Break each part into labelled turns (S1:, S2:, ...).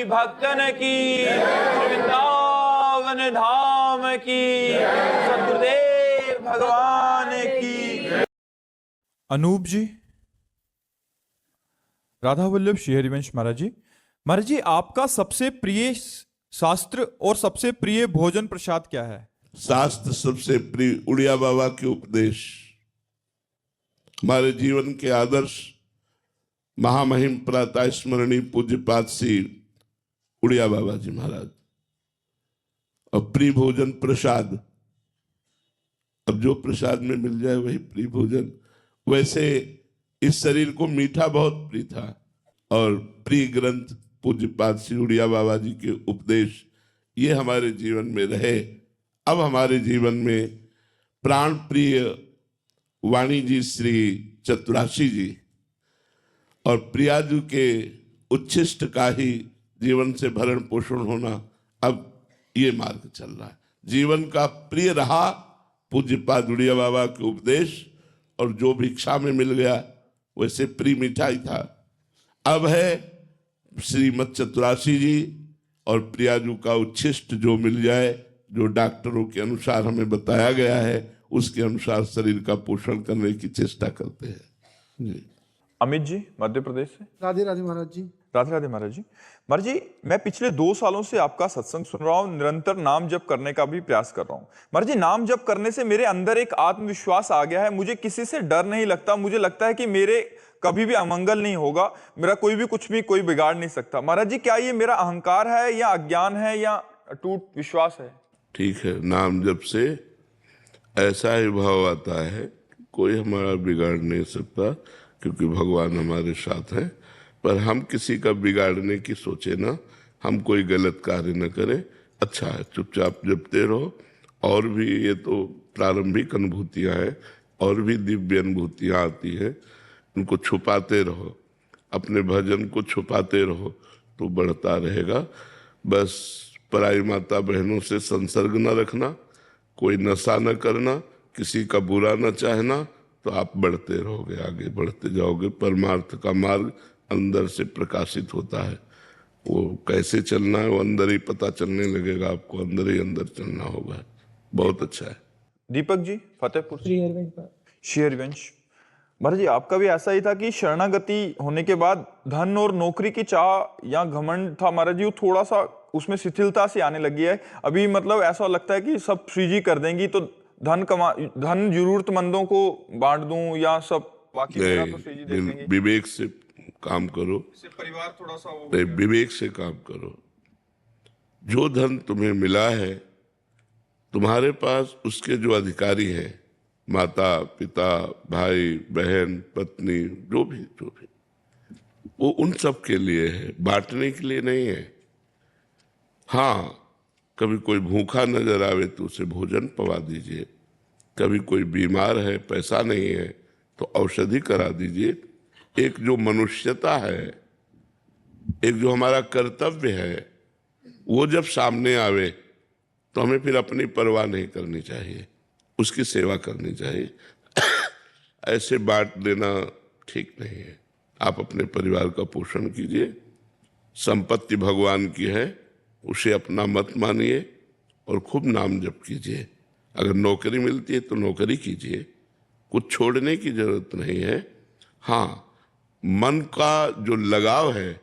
S1: भक्तन की, वृंदावन धाम की, सद्गुरुदेव भगवान की।
S2: अनूप जी, राधा वल्लभ श्री हरिवंश महाराज जी, आपका सबसे प्रिय शास्त्र और सबसे प्रिय भोजन प्रसाद क्या है?
S3: शास्त्र सबसे प्रिय उड़िया बाबा के उपदेश, हमारे जीवन के आदर्श, महामहिम प्रातः स्मरणीय पूज्यपाद श्री उड़िया बाबा जी महाराज। और प्रिय भोजन प्रसाद, अब जो प्रसाद में मिल जाए वही प्रिय भोजन। वैसे इस शरीर को मीठा बहुत प्रिय था, और प्रिय ग्रंथ पूज्यपाद श्री उड़िया बाबा जी के उपदेश ये हमारे जीवन में रहे। अब हमारे जीवन में प्राण प्रिय वाणी जी श्री चतुराशी जी और प्रियाजू के उच्छिष्ट का ही जीवन से भरण पोषण होना, अब ये मार्ग चल रहा है। जीवन का प्रिय रहा पूज्यपाद उड़िया बाबा के उपदेश, और जो भिक्षा में मिल गया वैसे प्रिय मिठाई था। अब है श्रीमद चतुराशी जी और प्रियाजू का उच्छिष्ट जो मिल जाए, जो डॉक्टरों के अनुसार हमें बताया गया है, उसके अनुसार शरीर का पोषण करने की चेष्टा करते हैं जी।
S1: अमित जी, मध्य प्रदेश से।
S4: राधे राधे महाराज जी।
S1: राधे राधे महाराज जी। महाराज जी, मैं पिछले 2 सालों से आपका सत्संग सुन रहा हूँ, निरंतर नाम जप करने का भी प्रयास कर रहा हूँ। महाराज जी, नाम जप करने से मेरे अंदर एक आत्मविश्वास आ गया है, मुझे किसी से डर नहीं लगता। मुझे लगता है कि मेरे कभी भी अमंगल नहीं होगा, मेरा कोई भी कुछ भी कोई बिगाड़ नहीं सकता। महाराज जी, क्या ये मेरा अहंकार है या अज्ञान है या अटूट विश्वास है?
S3: ठीक है, नाम जप से ऐसा ही भाव आता है, कोई हमारा बिगाड़ नहीं सकता, क्योंकि भगवान हमारे साथ हैं। पर हम किसी का बिगाड़ने की सोचे ना, हम कोई गलत कार्य न करें। अच्छा है, चुपचाप जपते रहो। और भी ये तो प्रारंभिक अनुभूतियां हैं, और भी दिव्य अनुभूतियां आती हैं, उनको छुपाते रहो, अपने भजन को छुपाते रहो तो बढ़ता रहेगा। बस पराई माता बहनों से संसर्ग न रखना, कोई नशा न करना, किसी का बुरा न चाहना, तो आप बढ़ते रहोगे, आगे बढ़ते जाओगे। परमार्थ का मार्ग अंदर से प्रकाशित होता है, वो कैसे चलना है वो अंदर ही पता चलने लगेगा आपको, अंदर ही अंदर चलना होगा। बहुत अच्छा है।
S1: दीपक जी, फतेहपुर से।
S4: श्री
S1: हरिवंश महाराज जी, आपका भी ऐसा ही था कि शरणागति होने के बाद धन और नौकरी की चाह या घमंड था महाराज जी, वो थोड़ा सा उसमें शिथिलता सी आने लगी है अभी। मतलब ऐसा लगता है कि सब श्री जी कर देंगी तो धन जरूरतमंदों को बांट दूं, या सब बाकी मेरा तो श्री जी देख लेंगे।
S3: विवेक से काम करो,
S1: परिवार थोड़ा सा
S3: विवेक से काम करो। जो धन तुम्हें मिला है, तुम्हारे पास उसके जो अधिकारी हैं, माता पिता भाई बहन पत्नी, जो भी वो उन सब के लिए है, बांटने के लिए नहीं है। हाँ, कभी कोई भूखा नजर आवे तो उसे भोजन पवा दीजिए, कभी कोई बीमार है पैसा नहीं है तो औषधि करा दीजिए। एक जो मनुष्यता है, एक जो हमारा कर्तव्य है, वो जब सामने आवे तो हमें फिर अपनी परवाह नहीं करनी चाहिए, उसकी सेवा करनी चाहिए। ऐसे बांट देना ठीक नहीं है। आप अपने परिवार का पोषण कीजिए, संपत्ति भगवान की है, उसे अपना मत मानिए और खूब नाम जप कीजिए। अगर नौकरी मिलती है तो नौकरी कीजिए, कुछ छोड़ने की जरूरत नहीं है। हाँ, मन का जो लगाव है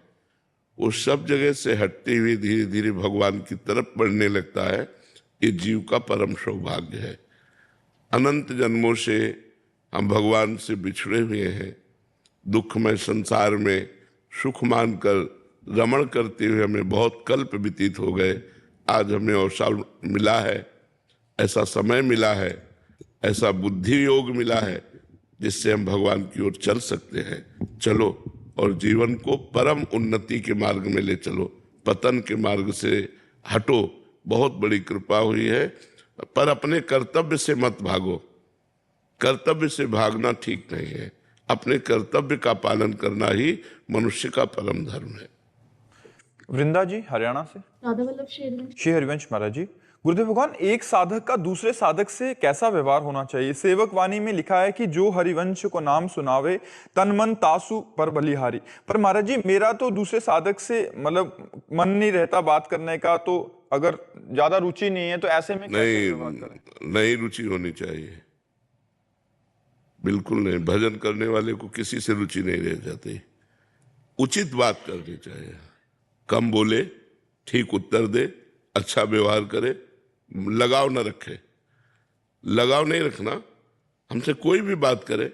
S3: वो सब जगह से हटती हुई धीरे धीरे भगवान की तरफ बढ़ने लगता है। ये जीव का परम सौभाग्य है। अनंत जन्मों से हम भगवान से बिछड़े हुए हैं, दुखमय संसार में सुख मानकर रमण करते हुए हमें बहुत कल्प व्यतीत हो गए। आज हमें अवसर मिला है, ऐसा समय मिला है, ऐसा बुद्धि योग मिला है, जिससे हम भगवान की ओर चल सकते हैं। चलो और जीवन को परम उन्नति के मार्ग में ले चलो, पतन के मार्ग से हटो। बहुत बड़ी कृपा हुई है, पर अपने कर्तव्य से मत भागो। कर्तव्य से भागना ठीक नहीं है, अपने कर्तव्य का पालन करना ही मनुष्य का परम धर्म है।
S1: वृंदा जी, हरियाणा से।
S5: राधा वल्लभ श्री हरिवंश।
S1: श्री हरिवंश महाराज जी, गुरुदेव भगवान, एक साधक का दूसरे साधक से कैसा व्यवहार होना चाहिए? सेवक वाणी में लिखा है कि जो हरिवंश को नाम सुनावे तन मन तासु पर बलिहारी। पर महाराज जी, मेरा तो दूसरे साधक से मतलब मन नहीं रहता बात करने का, तो अगर ज्यादा रुचि नहीं है तो ऐसे में कैसे व्यवहार करें?
S3: नहीं रुचि होनी चाहिए, बिल्कुल नहीं। भजन करने वाले को किसी से रुचि नहीं रह जाती। उचित बात करनी चाहिए, कम बोले, ठीक उत्तर दे, अच्छा व्यवहार करे, लगाव न रखे। लगाव नहीं रखना। हमसे कोई भी बात करे,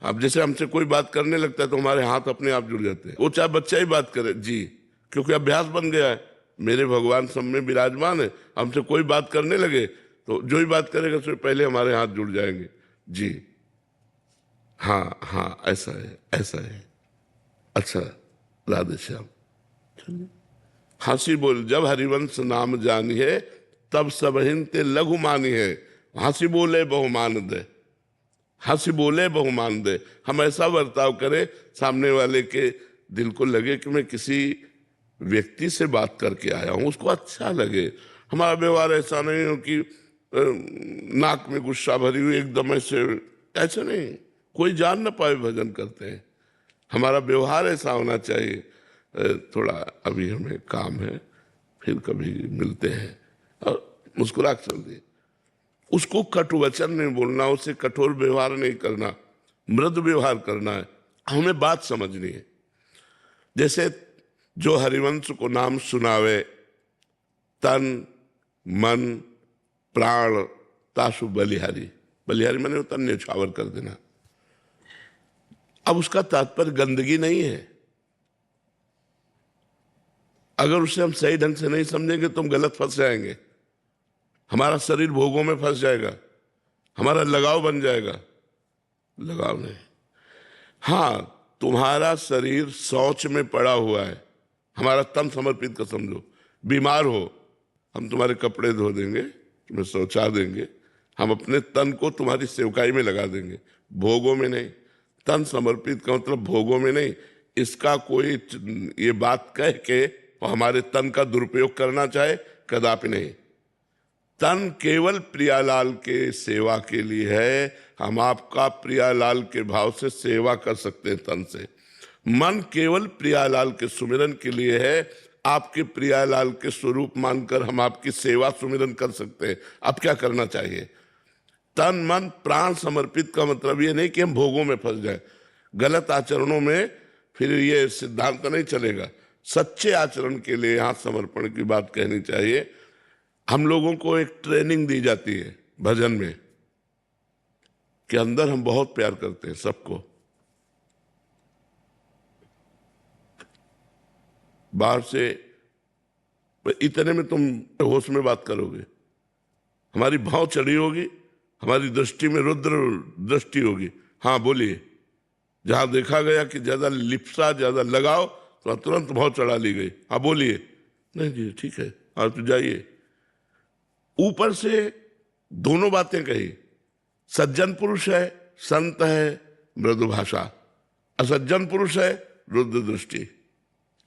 S3: अब जैसे हमसे कोई बात करने लगता है तो हमारे हाथ अपने आप जुड़ जाते हैं। वो चाहे बच्चा ही बात करे जी, क्योंकि अभ्यास बन गया है। मेरे भगवान सब में विराजमान है, हमसे कोई बात करने लगे तो जो ही बात करेगा उससे पहले हमारे हाथ जुड़ जाएंगे। जी हाँ हाँ, ऐसा है, ऐसा है, अच्छा, राधे श्याम। हंसी बोल जब हरिवंश नाम जानी है, तब सब हिंते लघु मानी है। हंसी बोले बहुमान दे, हंसी बोले बहुमान दे। हम ऐसा बर्ताव करें सामने वाले के दिल को लगे कि मैं किसी व्यक्ति से बात करके आया हूं, उसको अच्छा लगे। हमारा व्यवहार ऐसा नहीं हो कि नाक में गुस्सा भरी हुई एकदम ऐसे नहीं, कोई जान ना पाए भजन करते हैं। हमारा व्यवहार ऐसा होना चाहिए। थोड़ा अभी हमें काम है, फिर कभी मिलते हैं, और मुस्कुरा के चल दिए। उसको कटु वचन नहीं बोलना, उससे कठोर व्यवहार नहीं करना, मृदु व्यवहार करना है। हमें बात समझनी है। जैसे जो हरिवंश को नाम सुनावे तन मन प्राण तासु बलिहारी। बलिहारी मैंने तन न्यौछावर कर देना। अब उसका तात्पर्य गंदगी नहीं है। अगर उसे हम सही ढंग से नहीं समझेंगे तो हम गलत फंस जाएंगे। हमारा शरीर भोगों में फंस जाएगा, हमारा लगाव बन जाएगा। लगाव नहीं। हाँ, तुम्हारा शरीर शौच में पड़ा हुआ है, हमारा तन समर्पित कर समझो। बीमार हो, हम तुम्हारे कपड़े धो देंगे, तुम्हें शौचा देंगे, हम अपने तन को तुम्हारी सेवकाई में लगा देंगे, भोगों में नहीं। तन समर्पित का मतलब भोगों में नहीं। इसका कोई ये बात कह के और हमारे तन का दुरुपयोग करना चाहे, कदापि नहीं। तन केवल प्रियालाल के सेवा के लिए है। हम आपका प्रियालाल के भाव से सेवा कर सकते हैं तन से। मन केवल प्रियालाल के सुमिरन के लिए है। आपके प्रियालाल के स्वरूप मानकर हम आपकी सेवा सुमिरन कर सकते हैं। अब क्या करना चाहिए? तन मन प्राण समर्पित का मतलब ये नहीं कि हम भोगों में फंस जाए, गलत आचरणों में, फिर ये सिद्धांत नहीं चलेगा। सच्चे आचरण के लिए यहाँ समर्पण की बात कहनी चाहिए। हम लोगों को एक ट्रेनिंग दी जाती है भजन में कि अंदर हम बहुत प्यार करते हैं सबको, बाहर से इतने में तुम होश में बात करोगे, हमारी भाव चढ़ी होगी, हमारी दृष्टि में रुद्र दृष्टि होगी। हाँ बोलिए। जहां देखा गया कि ज्यादा लिप्सा, ज्यादा लगाव, तो तुरंत भाव चढ़ा ली गई। हाँ बोलिए। नहीं जी ठीक है, हाँ तो जाइए। ऊपर से दोनों बातें कही। सज्जन पुरुष है, संत है, मृदु भाषा। असज्जन पुरुष है, रुद्र दृष्टि,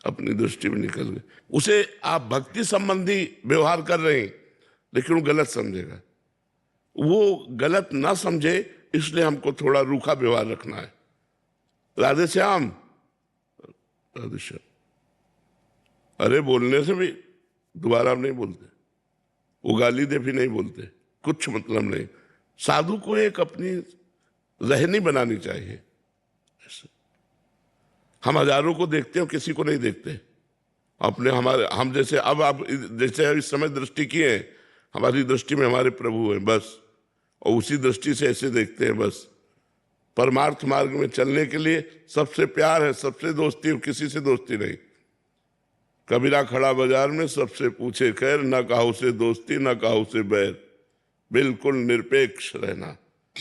S3: अपनी दृष्टि में निकल गए। उसे आप भक्ति संबंधी व्यवहार कर रहे हैं, लेकिन वो गलत समझेगा। वो गलत ना समझे, इसलिए हमको थोड़ा रूखा व्यवहार रखना है। राधे श्याम, राधे श्याम। अरे बोलने से भी दोबारा नहीं बोलते, वो गाली दे भी नहीं बोलते, कुछ मतलब नहीं। साधु को एक अपनी रहनी बनानी चाहिए। हम हजारों को देखते हैं, किसी को नहीं देखते अपने। हम जैसे अब आप जैसे इस समय दृष्टि किए, हमारी दृष्टि में हमारे प्रभु हैं बस, और उसी दृष्टि से ऐसे देखते हैं बस। परमार्थ मार्ग में चलने के लिए सबसे प्यार है, सबसे दोस्ती, और किसी से दोस्ती नहीं। कबीरा खड़ा बाजार में, सबसे पूछे खैर, ना काहू से दोस्ती ना काहू से बैर, बिल्कुल निरपेक्ष रहना।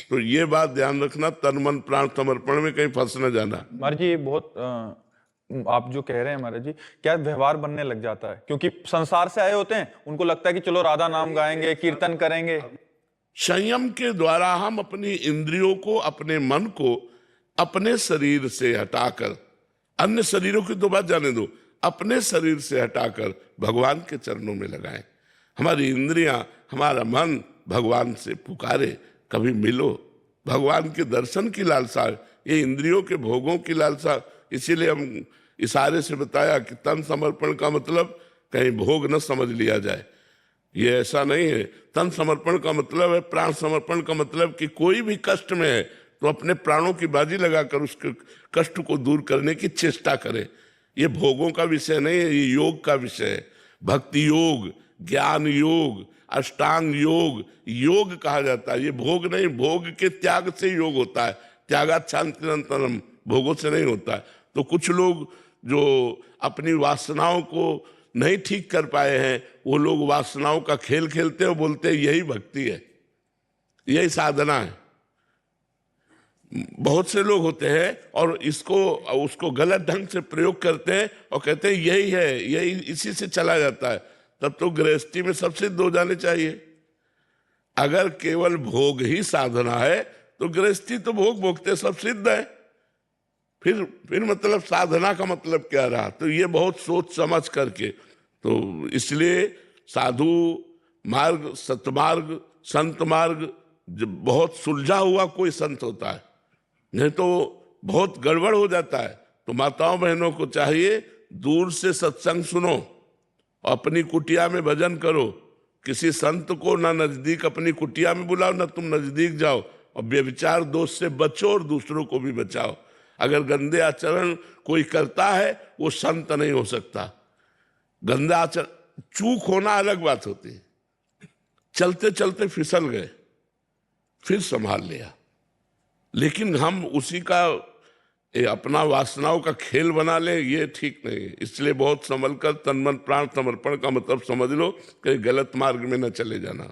S3: तो ये बात ध्यान रखना, तन मन प्राण समर्पण में कहीं फंस न जाना।
S1: महाराज जी, बहुत आप जो कह रहे हैं महाराज जी, क्या व्यवहार बनने लग जाता है? क्योंकि संसार से आए होते हैं, उनको लगता है कि चलो राधा नाम गाएंगे, कीर्तन करेंगे।
S3: संयम के द्वारा हम अपनी इंद्रियों को, अपने मन को अपने शरीर से हटाकर, अन्य शरीरों की तो बात जाने दो, अपने शरीर से हटाकर भगवान के चरणों में लगाएं। हमारी इंद्रियां, हमारा मन भगवान से पुकारे, कभी मिलो। भगवान के दर्शन की लालसा, ये इंद्रियों के भोगों की लालसा। इसीलिए हम इशारे से बताया कि तन समर्पण का मतलब कहीं भोग न समझ लिया जाए, ये ऐसा नहीं है। तन समर्पण का मतलब है, प्राण समर्पण का मतलब कि कोई भी कष्ट में है तो अपने प्राणों की बाजी लगाकर उसके कष्ट को दूर करने की चेष्टा करे। ये भोगों का विषय नहीं है, ये योग का विषय है। भक्ति योग, ज्ञान योग, अष्टांग योग, योग कहा जाता है। ये भोग नहीं, भोग के त्याग से योग होता है। त्यागात् शांतिरंतरम, भोगों से नहीं होता है। तो कुछ लोग जो अपनी वासनाओं को नहीं ठीक कर पाए हैं, वो लोग वासनाओं का खेल खेलते हैं और बोलते हैं यही भक्ति है, यही साधना है। बहुत से लोग होते हैं और उसको गलत ढंग से प्रयोग करते हैं और कहते हैं यही है, यही इसी से चला जाता है। तब तो गृहस्थी में सब सिद्ध हो जाने चाहिए। अगर केवल भोग ही साधना है तो गृहस्थी तो भोग भोगते सब सिद्ध है। फिर मतलब साधना का मतलब क्या रहा? तो ये बहुत सोच समझ करके, तो इसलिए साधु मार्ग, सतमार्ग, संत मार्ग जब बहुत सुलझा हुआ कोई संत होता है, नहीं तो बहुत गड़बड़ हो जाता है। तो माताओं बहनों को चाहिए दूर से सत्संग सुनो, अपनी कुटिया में भजन करो। किसी संत को ना नजदीक अपनी कुटिया में बुलाओ, ना तुम नजदीक जाओ। और व्यभिचार दोष से बचो और दूसरों को भी बचाओ। अगर गंदे आचरण कोई करता है वो संत नहीं हो सकता। गंदा आचरण, चूक होना अलग बात होती है। चलते चलते फिसल गए, फिर संभाल लिया, लेकिन हम उसी का अपना वासनाओं का खेल बना ले, ये ठीक नहीं है। इसलिए बहुत संभल कर तन मन प्राण समर्पण का मतलब समझ लो, कहीं गलत मार्ग में न चले जाना।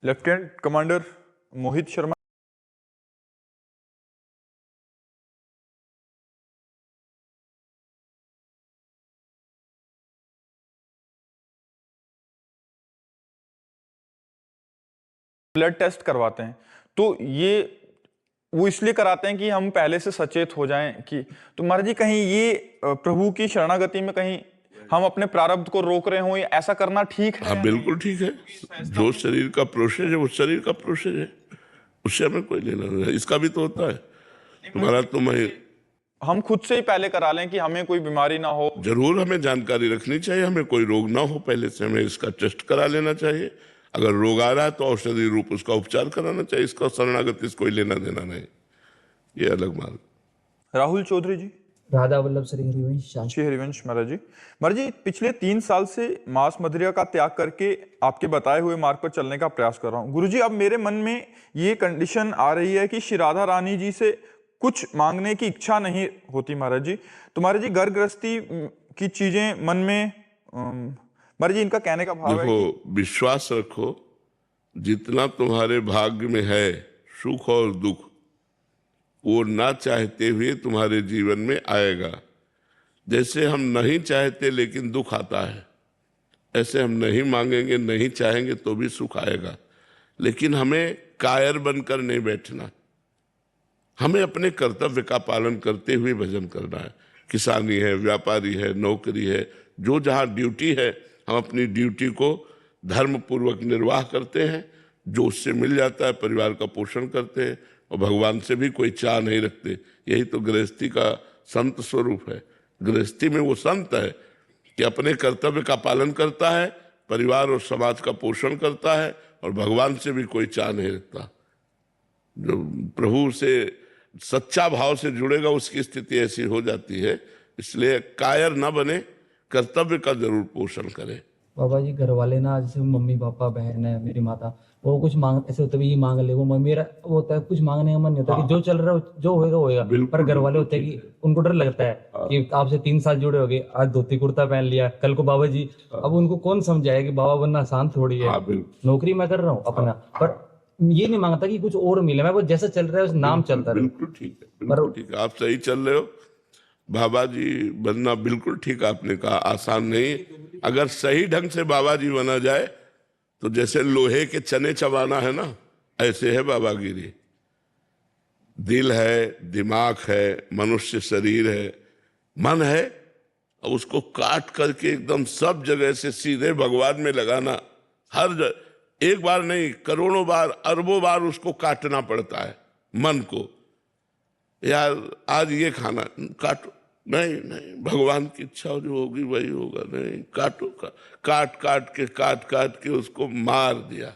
S1: Lieutenant commander Mohit Sharma. Blood test करवाते हैं तो ये वो इसलिए कराते हैं कि हम पहले से सचेत हो जाएं कि, तो महाराज जी कहीं ये प्रभु की शरणागति में कहीं हम अपने प्रारब्ध को रोक रहे हों, ये ऐसा करना ठीक है?
S3: हाँ बिल्कुल ठीक है। जो शरीर का प्रोसेस है वो शरीर का प्रोसेस है, उससे हमें कोई लेना नहीं है। इसका भी तो होता है तुम्हारा, तो मैं
S1: हम खुद से ही पहले करा लें कि हमें कोई बीमारी ना हो।
S3: जरूर हमें जानकारी रखनी चाहिए, हमें कोई रोग ना हो पहले से हमें इसका टेस्ट करा लेना चाहिए। अगर रोग आ रहा है तो औषधि रूप उसका उपचार कराना चाहिए। इसका शरणागति से कोई लेना देना नहीं, ये अलग मार्ग।
S1: राहुल चौधरी जी।
S5: राधा वल्लभ श्री हरिवंश
S1: श्री हरिवंश महाराज जी। महाराज जी पिछले 3 साल से मांस मदिरा का त्याग करके आपके बताए हुए मार्ग पर चलने का प्रयास कर रहा हूँ। गुरुजी अब मेरे मन में ये कंडीशन आ रही है कि श्री राधा रानी जी से कुछ मांगने की इच्छा नहीं होती महाराज जी। तो महाराज जी घर गृहस्थी की चीजें मन में महाराज जी इनका कहने का भाव है
S3: देखो, विश्वास रखो, जितना तुम्हारे भाग्य में है सुख और दुख, वो ना चाहते हुए तुम्हारे जीवन में आएगा। जैसे हम नहीं चाहते लेकिन दुख आता है, ऐसे हम नहीं मांगेंगे, नहीं चाहेंगे तो भी सुख आएगा। लेकिन हमें कायर बनकर नहीं बैठना, हमें अपने कर्तव्य का पालन करते हुए भजन करना है। किसानी है, व्यापारी है, नौकरी है, जो जहाँ ड्यूटी है, हम अपनी ड्यूटी को धर्म पूर्वक निर्वाह करते हैं। जो उससे मिल जाता है परिवार का पोषण करते हैं और भगवान से भी कोई चाह नहीं रखते। यही तो गृहस्थी का संत स्वरूप है। गृहस्थी में वो संत है कि अपने कर्तव्य का पालन करता है, परिवार और समाज का पोषण करता है और भगवान से भी कोई चाह नहीं रखता। जो प्रभु से सच्चा भाव से जुड़ेगा उसकी स्थिति ऐसी हो जाती है। इसलिए कायर ना बने, कर्तव्य का जरूर पोषण करे।
S5: बाबा जी घर वाले ना, जैसे मम्मी पापा बहन है मेरी माता, वो कुछ मांग ऐसे होते भी मांग ले, वो मेरा वो होता है कुछ मांगने का मन नहीं होता कि जो चल रहा है जो होएगा होएगा। पर घर वाले होते हैं कि उनको डर लगता है कि आपसे 3 साल जुड़े हो गए, आज धोती कुर्ता पहन लिया, कल को बाबा जी। अब उनको कौन समझाए कि बाबा बनना आसान थोड़ी है। नौकरी मैं कर रहा हूँ अपना, पर ये नहीं मांगता कि कुछ और मिले। मैं वो जैसा चल रहा है उस नाम चलता रहे।
S3: बिल्कुल ठीक है, बिल्कुल ठीक है, आप सही चल रहे हो। बाबा जी बनना बिल्कुल ठीक आपने कहा, आसान नहीं। अगर सही ढंग से बाबा जी बना जाए तो जैसे लोहे के चने चबाना है ना, ऐसे है बाबागिरी। दिल है, दिमाग है, मनुष्य शरीर है, मन है, अब उसको काट करके एकदम सब जगह से सीधे भगवान में लगाना, एक बार नहीं, करोड़ों बार, अरबों बार उसको काटना पड़ता है मन को। यार आज ये खाना, काटो, नहीं नहीं, भगवान की इच्छा जो होगी वही होगा, नहीं, काटो, काट के उसको मार दिया।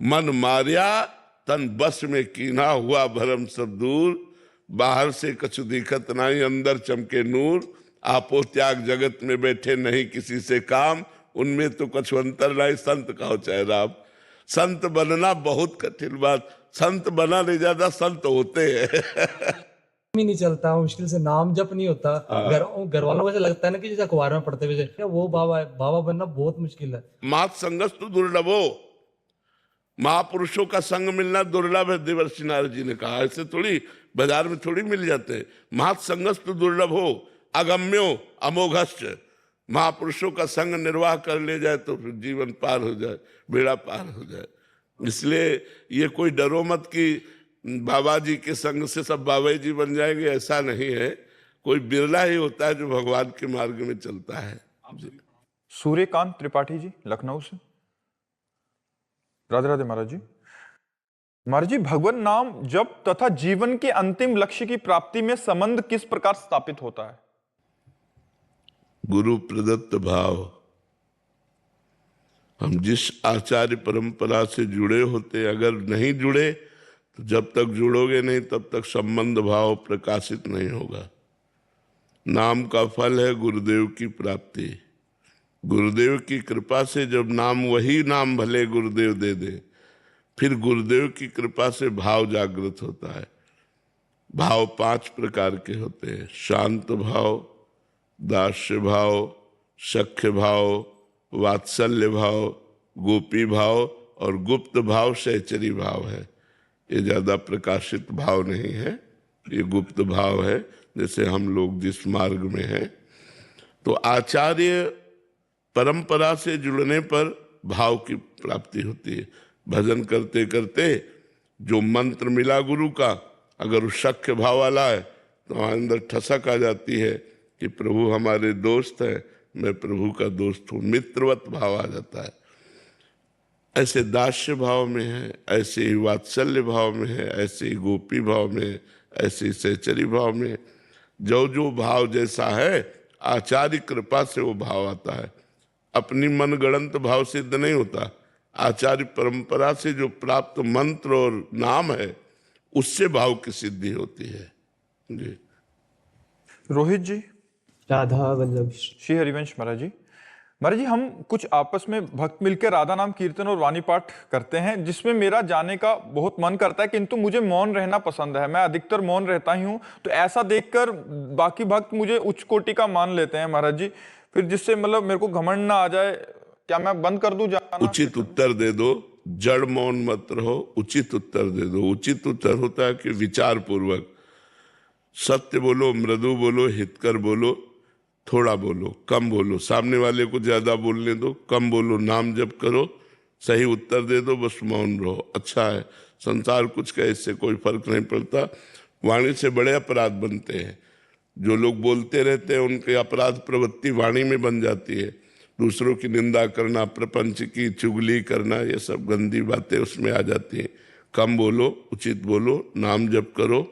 S3: मन मारिया तन बस में कीना, हुआ भरम सब दूर, बाहर से कछु दिखत नहीं, अंदर चमके नूर, आपो त्याग जगत में बैठे नहीं किसी से काम, उनमें तो कछु अंतर नहीं, संत कहो चाहे राम। संत बनना बहुत कठिन बात, संत बना नहीं ज्यादा संत होते हैं।
S5: ही नहीं चलता, मुश्किल से नाम जप नहीं होता। घर वालों को ऐसा लगता है ना कि जैसे अखबार में पढ़ते हुए वो बाबा बनना बहुत मुश्किल है।
S3: मात संगस्तु दुर्लभो, महापुरुषों का संग मिलना दुर्लभ है, देवर्षि नारद जी ने कहा। ऐसे थोड़ी बाजार में थोड़ी मिल जाते हैं। महत संगस्तु दुर्लभो अगम्यो अमोघश्च, महापुरुषों का संग निर्वाह कर ले जाए तो फिर जीवन पार हो जाए, बेड़ा पार हो जाए। इसलिए ये कोई डरो मत कि बाबा जी के संग से सब बाबा जी बन जाएंगे, ऐसा नहीं है। कोई बिरला ही होता है जो भगवान के मार्ग में चलता है।
S1: सूर्यकांत त्रिपाठी जी लखनऊ से। राधे राधे महाराज जी। महाराज जी, भगवान नाम जप तथा जीवन के अंतिम लक्ष्य की प्राप्ति में संबंध किस प्रकार स्थापित होता है?
S3: गुरु प्रदत्त भाव। हम जिस आचार्य परंपरा से जुड़े होते, अगर नहीं जुड़े तो जब तक जुड़ोगे नहीं तब तक संबंध भाव प्रकाशित नहीं होगा। नाम का फल है गुरुदेव की प्राप्ति। गुरुदेव की कृपा से जब नाम, वही नाम भले गुरुदेव दे दे, फिर गुरुदेव की कृपा से भाव जागृत होता है। भाव 5 प्रकार के होते हैं: शांत भाव, दास्य भाव, सख्य भाव, वात्सल्य भाव, गोपी भाव और गुप्त भाव सहचरी भाव है। ये ज्यादा प्रकाशित भाव नहीं है, ये गुप्त भाव है। जैसे हम लोग जिस मार्ग में हैं, तो आचार्य परंपरा से जुड़ने पर भाव की प्राप्ति होती है। भजन करते करते जो मंत्र मिला गुरु का, अगर वो सख्य भाव वाला है तो अंदर ठसक आ जाती है कि प्रभु हमारे दोस्त है, मैं प्रभु का दोस्त हूँ, मित्रवत भाव आ जाता है। ऐसे दास्य भाव में है, ऐसे ही वात्सल्य भाव में है, ऐसे ही गोपी भाव में, ऐसे ही सहचरी भाव में। जो भाव जैसा है, आचार्य कृपा से वो भाव आता है। अपनी मनगढ़ंत भाव सिद्ध नहीं होता। आचार्य परंपरा से जो प्राप्त मंत्र और नाम है, उससे भाव की सिद्धि होती है। जी
S1: रोहित जी।
S5: राधा वल्लभ।
S1: श्री हरिवंश महाराज जी। महाराज जी, हम कुछ आपस में भक्त मिलकर राधा नाम कीर्तन और वाणी पाठ करते हैं, जिसमें मेरा जाने का बहुत मन करता है, किंतु मुझे मौन रहना पसंद है। मैं अधिकतर मौन रहता ही हूँ। तो ऐसा देखकर बाकी भक्त मुझे उच्च कोटि का मान लेते हैं महाराज जी। फिर जिससे मतलब मेरे को घमंड ना आ जाए, क्या मैं बंद कर दूं जाना?
S3: उचित उत्तर दे दो, जड़ मौन मत रहो, उचित उत्तर दे दो। उचित उत्तर होता है कि विचार पूर्वक सत्य बोलो, मृदु बोलो, हितकर बोलो, थोड़ा बोलो, कम बोलो, सामने वाले को ज्यादा बोलने दो, कम बोलो, नाम जप करो, सही उत्तर दे दो, बस मौन रहो। अच्छा है, संसार कुछ का इससे कोई फर्क नहीं पड़ता। वाणी से बड़े अपराध बनते हैं। जो लोग बोलते रहते हैं उनके अपराध प्रवृत्ति वाणी में बन जाती है। दूसरों की निंदा करना, प्रपंच की चुगली करना, ये सब गंदी बातें उसमें आ जाती हैं। कम बोलो, उचित बोलो, नाम जप करो।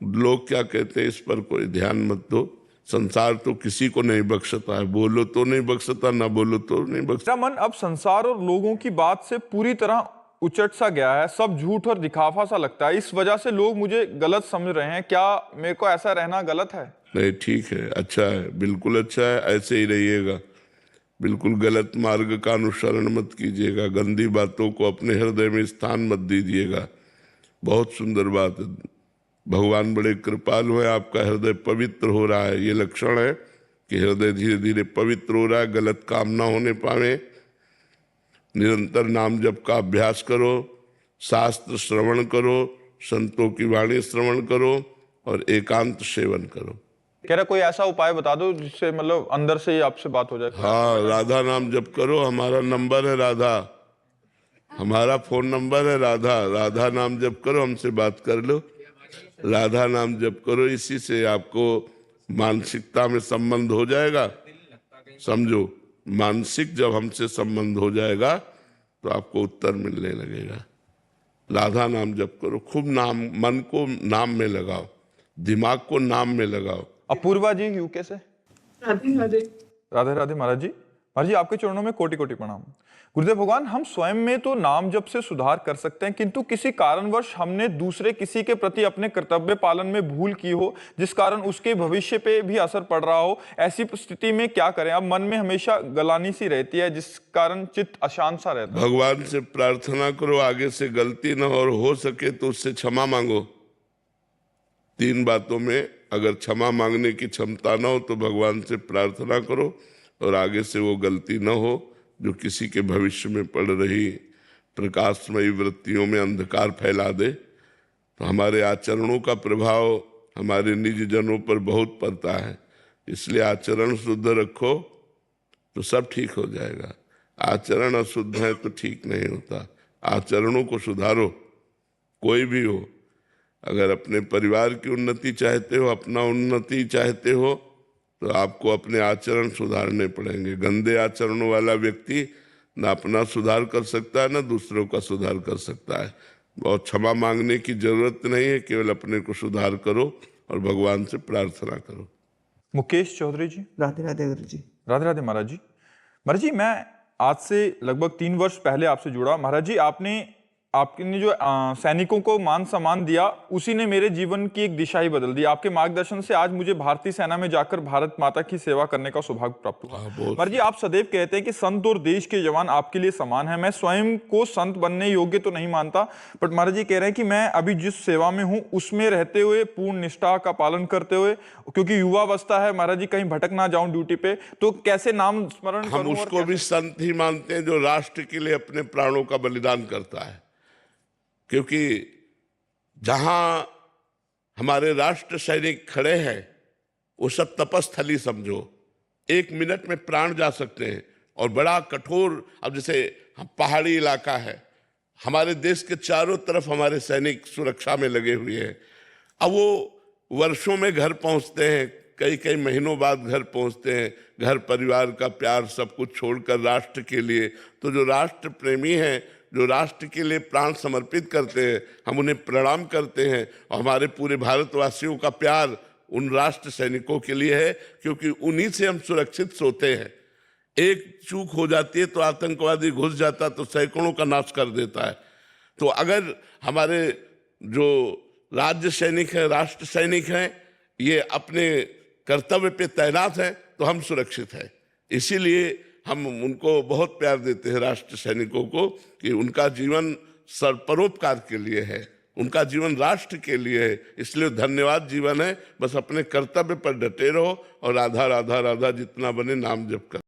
S3: लोग क्या कहते हैं इस पर कोई ध्यान मत दो। संसार तो किसी को नहीं बख्शता है, बोलो तो नहीं बख्शता, ना बोलो तो नहीं बख्शता।
S1: मेरा मन अब संसार और लोगों की बात से पूरी तरह उचट सा गया है। सब झूठ और दिखावा सा लगता है। इस वजह से लोग मुझे गलत समझ रहे हैं। क्या मेरे को ऐसा रहना गलत है?
S3: नहीं, ठीक है, अच्छा है, बिल्कुल अच्छा है, ऐसे ही रहिएगा। बिल्कुल गलत मार्ग का अनुसरण मत कीजिएगा। गंदी बातों को अपने हृदय में स्थान मत दीजिएगा। बहुत सुंदर बात है। भगवान बड़े कृपालु हैं, आपका हृदय पवित्र हो रहा है। ये लक्षण है कि हृदय धीरे धीरे पवित्र हो रहा है, गलत काम ना होने पावे। निरंतर नाम जप का अभ्यास करो, शास्त्र श्रवण करो, संतों की वाणी श्रवण करो और एकांत सेवन करो।
S1: कह रहा कोई ऐसा उपाय बता दो जिससे मतलब अंदर से ही आपसे बात हो जाए।
S3: हाँ, राधा नाम जप करो। हमारा नंबर है राधा, हमारा फोन नंबर है राधा। राधा नाम जप करो, हमसे बात कर लो। राधा नाम जप करो, इसी से आपको मानसिकता में संबंध हो जाएगा, समझो, मानसिक जब हमसे संबंध हो जाएगा तो आपको उत्तर मिलने लगेगा। राधा नाम जप करो, खूब नाम, मन को नाम में लगाओ, दिमाग को नाम में लगाओ।
S1: अपूर्वा जी यूके से,
S6: राधे राधे।
S1: राधे राधे महाराज जी। महाराज जी आपके चरणों में कोटि कोटि प्रणाम। गुरुदेव भगवान, हम स्वयं में तो नाम जप से सुधार कर सकते हैं, किंतु किसी कारणवश हमने दूसरे किसी के प्रति अपने कर्तव्य पालन में भूल की हो, जिस कारण उसके भविष्य पे भी असर पड़ रहा हो, ऐसी स्थिति में क्या करें? अब मन में हमेशा गलानी सी रहती है, जिस कारण चित्त अशांत सा रहता है।
S3: भगवान से प्रार्थना करो आगे से गलती न हो, और हो सके तो उससे क्षमा मांगो। 3 बातों में अगर क्षमा मांगने की क्षमता न हो तो भगवान से प्रार्थना करो और आगे से वो गलती न हो जो किसी के भविष्य में पड़ रही प्रकाशमयी वृत्तियों में अंधकार फैला दे। तो हमारे आचरणों का प्रभाव हमारे निज जनों पर बहुत पड़ता है, इसलिए आचरण शुद्ध रखो तो सब ठीक हो जाएगा। आचरण अशुद्ध है तो ठीक नहीं होता। आचरणों को सुधारो, कोई भी हो। अगर अपने परिवार की उन्नति चाहते हो, अपना उन्नति चाहते हो, तो आपको अपने आचरण सुधारने पड़ेंगे। गंदे आचरणों वाला व्यक्ति ना अपना सुधार कर सकता है ना दूसरों का सुधार कर सकता है। और क्षमा मांगने की जरूरत नहीं है, केवल अपने को सुधार करो और भगवान से प्रार्थना करो।
S1: मुकेश चौधरी जी,
S4: राधे राधे गुरु जी।
S1: राधे राधे महाराज जी। महाराज जी, मैं आज से लगभग 3 वर्ष पहले आपसे जुड़ा। महाराज जी, आपने जो सैनिकों को मान सम्मान दिया, उसी ने मेरे जीवन की एक दिशा ही बदल दी। आपके मार्गदर्शन से आज मुझे भारतीय सेना में जाकर भारत माता की सेवा करने का सौभाग्य प्राप्त हुआ। महाराज जी, आप सदैव कहते हैं कि संत और देश के जवान आपके लिए समान है। मैं स्वयं को संत बनने योग्य तो नहीं मानता, बट महाराज जी कह रहे हैं कि मैं अभी जिस सेवा में हूँ उसमें रहते हुए, पूर्ण निष्ठा का पालन करते हुए, क्योंकि युवावस्था है महाराज जी, कहीं भटक ना जाऊं ड्यूटी पे, तो कैसे नाम स्मरण
S3: हम
S1: करूं?
S3: उसको भी संत ही मानते हैं जो राष्ट्र के लिए अपने प्राणों का बलिदान करता है। क्योंकि जहां हमारे राष्ट्र सैनिक खड़े हैं वो सब तपस्थली समझो। 1 मिनट में प्राण जा सकते हैं और बड़ा कठोर। अब जैसे पहाड़ी इलाका है, हमारे देश के चारों तरफ हमारे सैनिक सुरक्षा में लगे हुए हैं। अब वो वर्षों में घर पहुंचते हैं, कई कई महीनों बाद घर पहुंचते हैं, घर परिवार का प्यार सब कुछ छोड़कर राष्ट्र के लिए। तो जो राष्ट्र प्रेमी हैं, जो राष्ट्र के लिए प्राण समर्पित करते हैं, हम उन्हें प्रणाम करते हैं। और हमारे पूरे भारतवासियों का प्यार उन राष्ट्र सैनिकों के लिए है, क्योंकि उन्हीं से हम सुरक्षित सोते हैं। एक चूक हो जाती है तो आतंकवादी घुस जाता तो सैकड़ों का नाश कर देता है। तो अगर हमारे जो राज्य सैनिक हैं, राष्ट्र सैनिक हैं, ये अपने कर्तव्य पे तैनात हैं तो हम सुरक्षित हैं। इसीलिए हम उनको बहुत प्यार देते हैं, राष्ट्र सैनिकों को, कि उनका जीवन परोपकार के लिए है, उनका जीवन राष्ट्र के लिए है। इसलिए धन्यवाद जीवन है। बस अपने कर्तव्य पर डटे रहो और राधा राधा राधा जितना बने नाम जप कर।